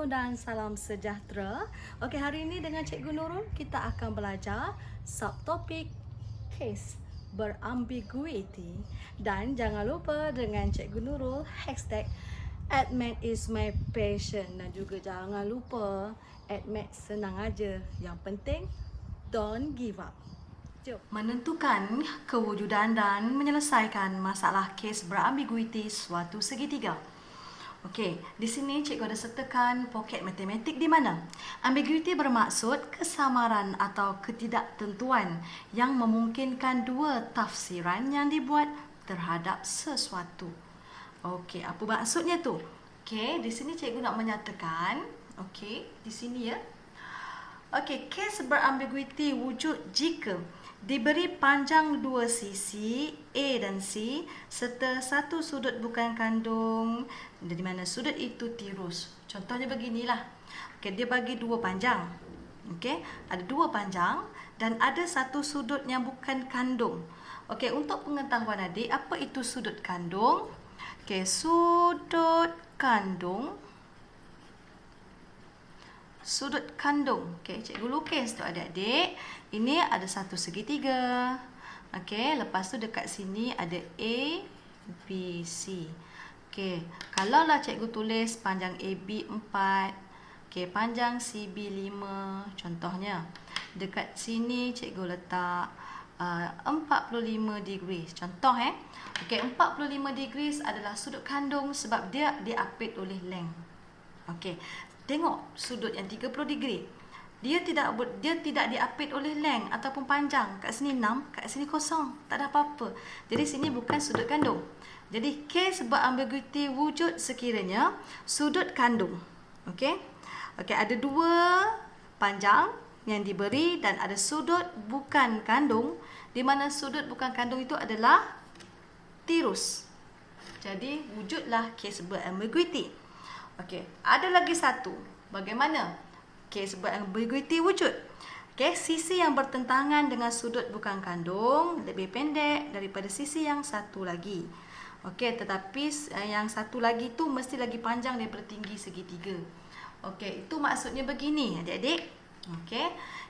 Assalamualaikum dan salam sejahtera. Okey, hari ini dengan Cikgu Nurul kita akan belajar subtopik case berambiguity dan jangan lupa dengan Cikgu Nurul hashtag @math is my passion dan juga jangan lupa @math senang aja. Yang penting don't give up. Jom. Menentukan kewujudan dan menyelesaikan masalah kes berambiguity suatu segitiga. Okey, di sini cikgu ada sertakan poket matematik di mana ambiguity bermaksud kesamaran atau ketidaktentuan yang memungkinkan dua tafsiran yang dibuat terhadap sesuatu. Okey, apa maksudnya tu? Okey, di sini cikgu nak menyatakan, okey, di sini ya. Okey, kes berambiguity wujud jika diberi panjang dua sisi A dan C serta satu sudut bukan kandung di mana sudut itu tirus. Contohnya beginilah. Okey, dia bagi dua panjang. Okey, ada dua panjang dan ada satu sudut yang bukan kandung. Okey, untuk pengetahuan adik, apa itu sudut kandung? Okey, sudut kandung. Sudut kandung. Okey, cikgu lukis tu adik-adik. Ini ada satu segitiga. Okey, lepas tu dekat sini ada A, B, C. Okey, kalaulah cikgu tulis panjang AB 4, okey, panjang CB 5 contohnya. Dekat sini cikgu letak 45 degree. Contoh Okey, 45 degrees adalah sudut kandung sebab dia diapit oleh length. Okey, tengok sudut yang 30 degree. Dia tidak diapit oleh length ataupun panjang. Kat sini 6, kat sini kosong. Tak ada apa-apa. Jadi sini bukan sudut kandung. Jadi kes berambiguity wujud sekiranya sudut kandung. Okey. Okey, ada dua panjang yang diberi dan ada sudut bukan kandung di mana sudut bukan kandung itu adalah tirus. Jadi wujudlah kes berambiguity. Okey, ada lagi satu. Bagaimana kes berambiguity wujud? Okey, sisi yang bertentangan dengan sudut bukan kandung lebih pendek daripada sisi yang satu lagi. Okey, tetapi yang satu lagi tu mesti lagi panjang daripada tinggi segitiga. Okey, itu maksudnya begini adik-adik. Okey,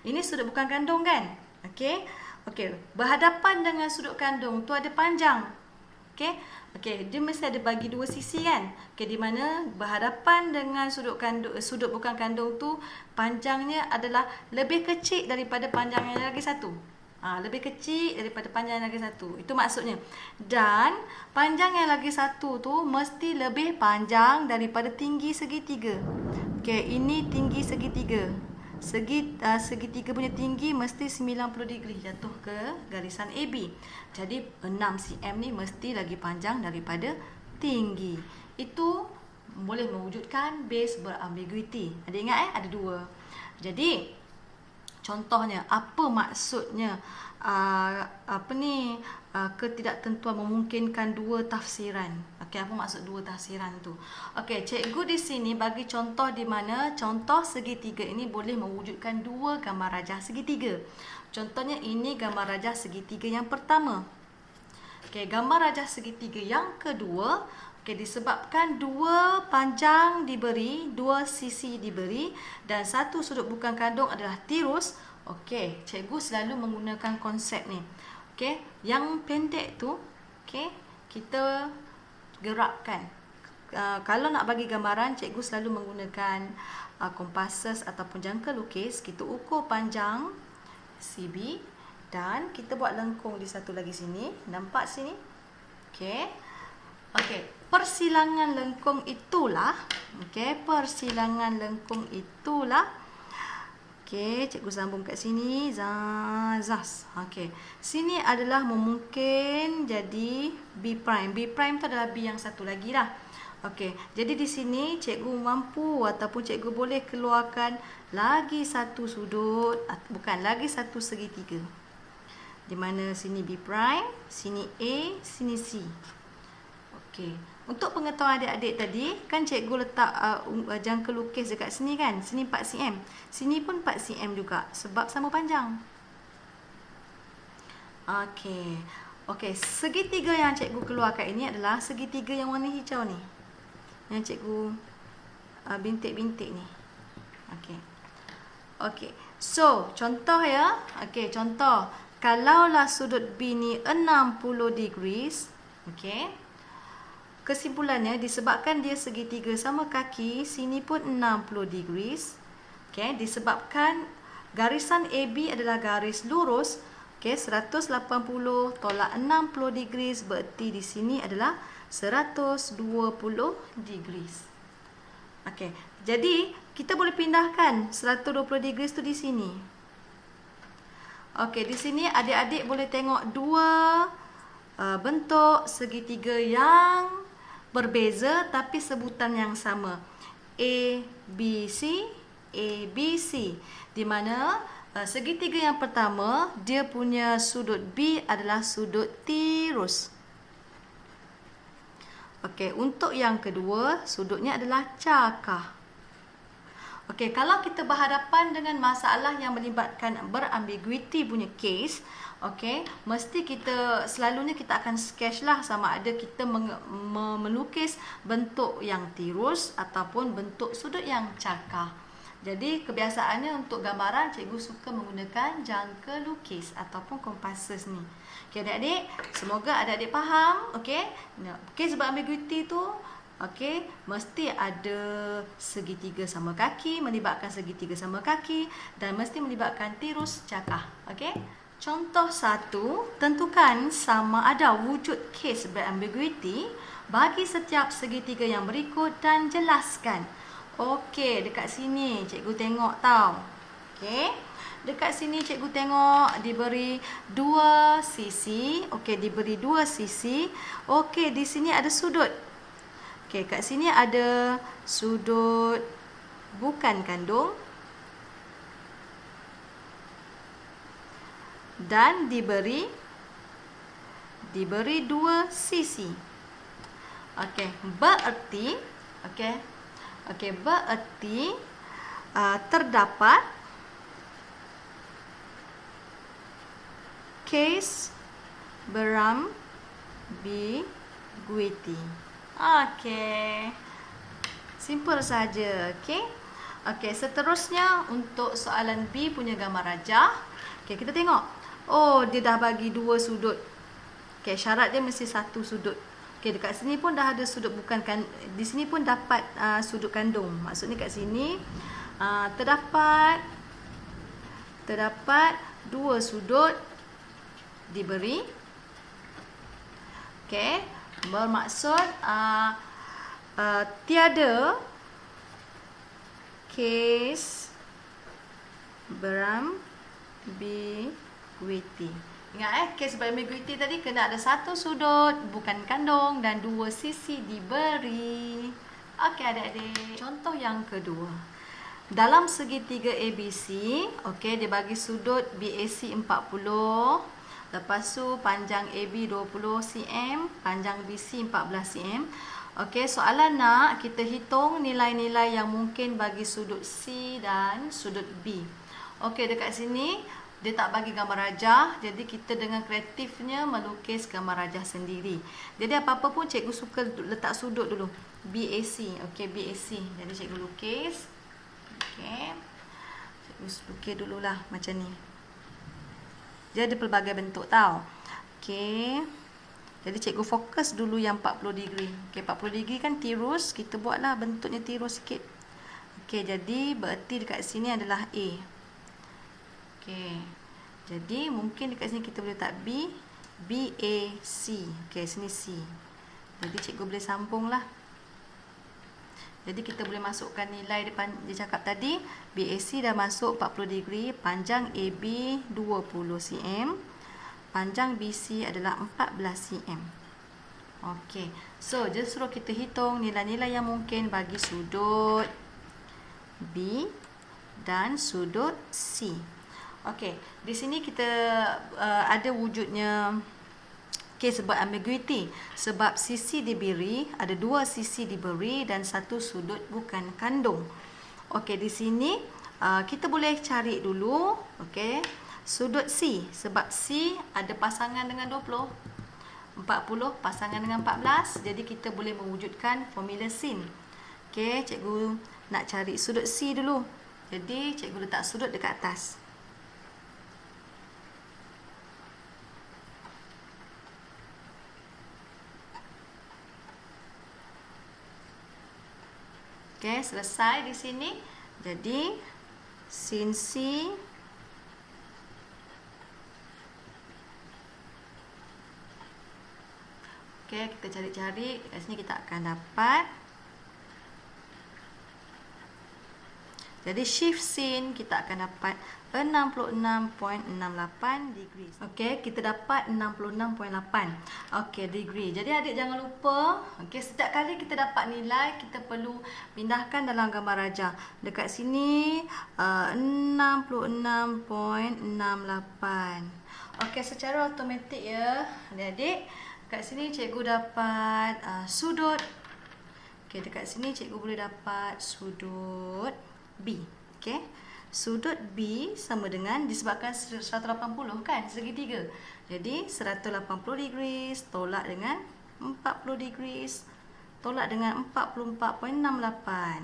ini sudut bukan kandung kan? Okey. Okey, berhadapan dengan sudut kandung tu ada panjang. Okey. Okey, dia mesti ada bagi dua sisi kan? Okey, di mana berhadapan dengan sudut bukan kandung tu panjangnya adalah lebih kecil daripada panjang yang lagi satu. Lebih kecil daripada panjang yang lagi satu. Itu maksudnya. Dan panjang yang lagi satu tu mesti lebih panjang daripada tinggi segitiga. Okey, ini tinggi segitiga. Segitiga punya tinggi mesti 90 degree jatuh ke garisan AB. Jadi 6 cm ni mesti lagi panjang daripada tinggi. Itu boleh mewujudkan base berambiguity. Ada ingat ada dua. Jadi contohnya apa maksudnya ketidaktentuan memungkinkan dua tafsiran. Okey, apa maksud dua tafsiran tu? Okey, cikgu di sini bagi contoh di mana contoh segitiga ini boleh mewujudkan dua gambar rajah segitiga. Contohnya ini gambar rajah segitiga yang pertama. Okey, gambar rajah segitiga yang kedua. Okey, disebabkan dua panjang diberi, dua sisi diberi dan satu sudut bukan kandung adalah tirus. Okey, cikgu selalu menggunakan konsep ni. Okey, yang pendek tu, okey, kita gerakkan. Kalau nak bagi gambaran, cikgu selalu menggunakan kompasus ataupun jangka lukis. Kita ukur panjang CB dan kita buat lengkung di satu lagi sini. Nampak sini? Okey. Okey, persilangan lengkung itulah. Okey, persilangan lengkung itulah. Okey, cikgu sambung kat sini. Zas. Okey. Sini adalah memungkin jadi B prime. B prime tu adalah B yang satu lagi lah. Okey. Jadi di sini cikgu mampu ataupun cikgu boleh keluarkan lagi satu sudut, bukan lagi satu segitiga. Di mana sini B prime, sini A, sini C. Okey. Untuk pengetahuan adik-adik tadi, kan cikgu letak jangka lukis dekat sini kan? Sini 4 cm. Sini pun 4 cm juga sebab sama panjang. Okey. Okey, segitiga yang cikgu keluarkan ini adalah segitiga yang warna hijau ni. Yang cikgu bintik-bintik ni. Okey. Okey. So, contoh ya. Okey, contoh. Kalaulah sudut B ni 60 degrees, okey. Kesimpulannya, disebabkan dia segitiga sama kaki, sini pun 60 degrees. Okey, disebabkan garisan AB adalah garis lurus, okey, 180 tolak 60 degrees, bererti di sini adalah 120 degrees. Okey, jadi kita boleh pindahkan 120 degrees tu di sini. Okey, di sini adik-adik boleh tengok dua bentuk segitiga yang berbeza tapi sebutan yang sama. ABC, ABC. Di mana segitiga yang pertama, dia punya sudut B adalah sudut tirus. Okey, untuk yang kedua, sudutnya adalah cakah. Okey, kalau kita berhadapan dengan masalah yang melibatkan berambiguiti punya case, okey, mesti kita selalunya kita akan sketch lah sama ada kita melukis bentuk yang tirus ataupun bentuk sudut yang cakah. Jadi kebiasaannya untuk gambaran, cikgu suka menggunakan jangka lukis ataupun compasses ni. Okey adik-adik, semoga adik-adik faham. Okey, case berambiguiti tu, okey, mesti ada segitiga sama kaki, melibatkan segitiga sama kaki dan mesti melibatkan tirus cakah. Okey. Contoh 1, tentukan sama ada wujud case berambiguiti bagi setiap segitiga yang berikut dan jelaskan. Okey, dekat sini cikgu tengok tau. Okey. Dekat sini cikgu tengok diberi 2 sisi. Okey, diberi 2 sisi. Okey, di sini ada sudut. Okey, kat sini ada sudut bukan kandung. Dan diberi 2 sisi. Okey, bererti bererti terdapat case berambiguiti. Okey. Simple saja, okey. Okey, seterusnya untuk soalan B punya gambar rajah. Okey, kita tengok. Oh, dia dah bagi 2 sudut. Okey, syarat dia mesti 1 sudut. Okey, dekat sini pun dah ada sudut bukan kan, di sini pun dapat sudut kandung. Maksudnya kat sini terdapat 2 sudut diberi. Okey, bermaksud tiada case berambiguiti. Ingat case berambiguiti tadi kena ada 1 sudut bukan kandung dan 2 sisi diberi. Okey adik-adik. Contoh yang kedua. Dalam segitiga ABC, okey, dia bagi sudut BAC 40. Lepas tu panjang AB 20 cm, panjang BC 14 cm. Okey, soalan nak kita hitung nilai-nilai yang mungkin bagi sudut C dan sudut B. Okey, dekat sini dia tak bagi gambar rajah, jadi kita dengan kreatifnya melukis gambar rajah sendiri. Jadi apa-apa pun cikgu suka letak sudut dulu. BAC, okey, BAC. Jadi cikgu lukis. Okey. Cikgu lukis dululah macam ni. Dia ada pelbagai bentuk tau. Okey. Jadi cikgu fokus dulu yang 40 degree. Okey, 40 degree kan tirus, kita buatlah bentuknya tirus sikit. Okey, jadi bererti dekat sini adalah A. Okey. Jadi mungkin dekat sini kita boleh letak B, BAC. Okey, sini C. Jadi cikgu boleh sambunglah. Jadi kita boleh masukkan nilai depan dia cakap tadi, BAC dah masuk 40 degree, panjang AB 20 cm, panjang BC adalah 14 cm. Okey. So, dia suruh kita hitung nilai-nilai yang mungkin bagi sudut B dan sudut C. Okey, di sini kita ada wujudnya case berambiguiti sebab sisi diberi, ada 2 sisi diberi dan 1 sudut bukan kandung. Okey, di sini kita boleh cari dulu, okey, sudut C sebab C ada pasangan dengan 20. 40 pasangan dengan 14, jadi kita boleh mewujudkan formula sin. Okey, cikgu nak cari sudut C dulu. Jadi, cikgu letak sudut dekat atas. Okey, selesai di sini. Jadi, sin C okey, kita cari-cari. Kat sini kita akan dapat. Jadi shift sin kita akan dapat 66.68 degree. Okey, kita dapat 66.8. Okey, degree. Jadi adik jangan lupa, okey, setiap kali kita dapat nilai, kita perlu pindahkan dalam gambar rajah. Dekat sini 66.68. Okey, secara automatik ya, adik-adik. Kat sini cikgu dapat sudut. Okey, dekat sini cikgu boleh dapat sudut B. Okey. Sudut B sama dengan, disebabkan 180 kan, segitiga. Jadi 180 degrees tolak dengan 40 degrees tolak dengan 44.68.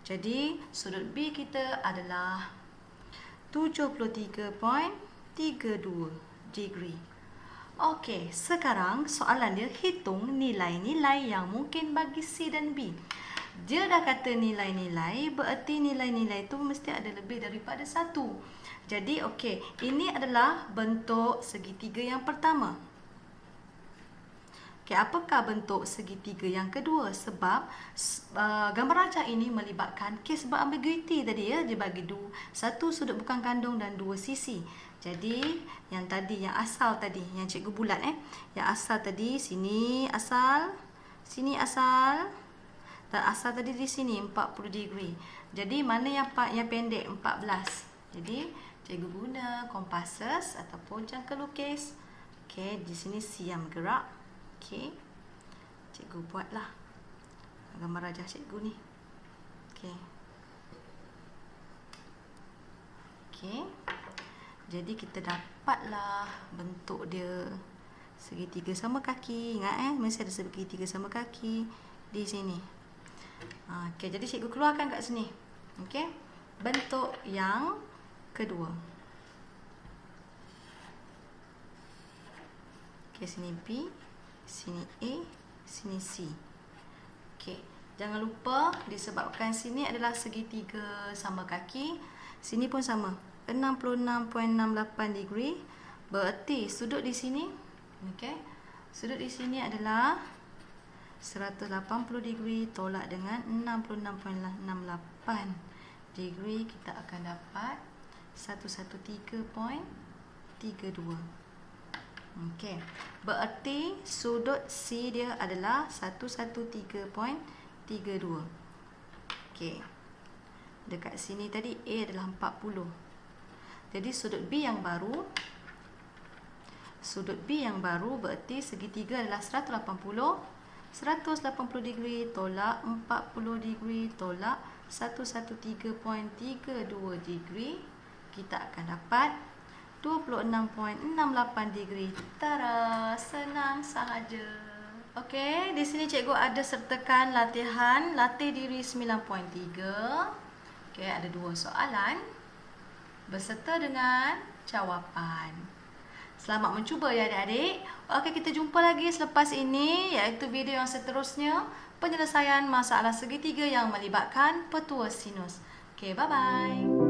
Jadi sudut B kita adalah 73.32 degree. Okey, sekarang soalan dia hitung nilai-nilai yang mungkin bagi C dan B. Dia dah kata nilai-nilai, berarti nilai-nilai itu mesti ada lebih daripada 1. Jadi, okey, ini adalah bentuk segitiga yang pertama. Okey, apakah bentuk segitiga yang kedua? Sebab gambar rajah ini melibatkan kes berambiguiti tadi ya. Dia bagi satu sudut bukan kandung dan dua sisi. Jadi, yang tadi, yang asal tadi, yang cikgu bulat yang asal tadi, sini asal, dan asal tadi di sini 40 degree. Jadi mana yang pendek? 14. Jadi cikgu guna kompasus ataupun jangka lukis. Okey, di sini C yang bergerak. Okey. Cikgu buatlah gambar rajah cikgu ni. Okey. Okey. Jadi kita dapatlah bentuk dia segitiga sama kaki. Ingat mesti ada segitiga sama kaki di sini. Okey, jadi cikgu keluarkan kat sini. Okey. Bentuk yang kedua. Okey, sini B, sini A, sini C. Okey. Jangan lupa disebabkan sini adalah segitiga sama kaki, sini pun sama. 66.68 degree. Berarti sudut di sini, okey. Sudut di sini adalah 180 degree tolak dengan 66.68 degree, kita akan dapat 113.32. Okey. Berarti sudut C dia adalah 113.32. Okey. Dekat sini tadi A adalah 40. Jadi sudut B yang baru berarti segitiga adalah 180 degree tolak 40 degree tolak 113.32 degree, kita akan dapat 26.68 degree. Tara, senang sahaja. Okey, di sini cikgu ada sertakan latihan latih diri 9.3. Okey, ada 2 soalan beserta dengan jawapan. Selamat mencuba ya adik-adik. Okey, kita jumpa lagi selepas ini, iaitu video yang seterusnya, penyelesaian masalah segitiga yang melibatkan petua sinus. Okey, bye-bye.